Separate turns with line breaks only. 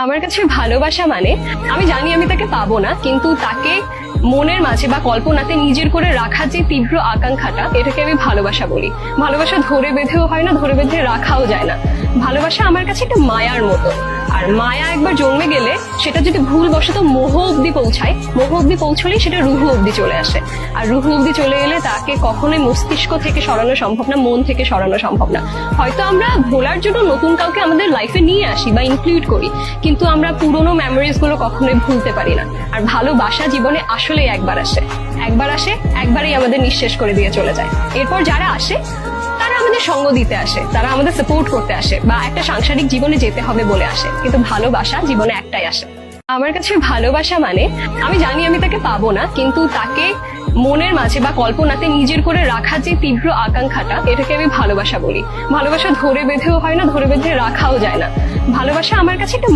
আমার কাছে ভালোবাসা মানে আমি জানি আমি তাকে পাবো না, কিন্তু তাকে মনের মাঝে বা কল্পনাতে নিজের করে রাখার যে তীব্র আকাঙ্ক্ষাটা, এটাকে আমি ভালোবাসা বলি। ভালোবাসা ধরে বেঁধেও হয় না, ধরে বেঁধে রাখাও যায় না। ভালোবাসা আমার কাছে একটা মায়ার মতো। আর মায়া একবার জন্মে গেলে সেটা যদি ভুলবশত মোহ অব্দি পৌঁছায়, মোহ অব্দি পৌঁছলেই সেটা রুহু অব্দি চলে আসে। আর রুহু অব্দি চলে গেলে তাকে কখনোই মস্তিষ্ক থেকে সরানো সম্ভব না, মন থেকে সরানো সম্ভব না। হয়তো আমরা ভোলার জন্য নতুন কাউকে আমাদের লাইফে নিয়ে আসি বা ইনক্লুড করি, কিন্তু আমরা পুরোনো মেমোরিজ গুলো কখনোই ভুলতে পারি না। আর ভালোবাসা জীবনে আসলেই একবার আসে, একবারেই আমাদের নিঃশেষ করে দিয়ে চলে যায়। এরপর যারা আসে তারা আমাদের সঙ্গ দিতে আসে, তারা আমাদের সাপোর্ট করতে আসে, বা একটা সাংসারিক জীবনে যেতে হবে বলে আসে, কিন্তু ভালোবাসা জীবনে একটাই আসে। আমার কাছে ভালোবাসা মানে আমি জানি আমি তাকে পাবো না, কিন্তু তাকে মনের মাঝে বা কল্পনাতে নিজের করে রাখার যে তীব্র আকাঙ্ক্ষাটা, এটাকে আমি ভালোবাসা বলি। ভালোবাসা ধরে বেঁধেও হয় না, ধরে বেঁধে রাখাও যায় না। ভালোবাসা আমার কাছে একটা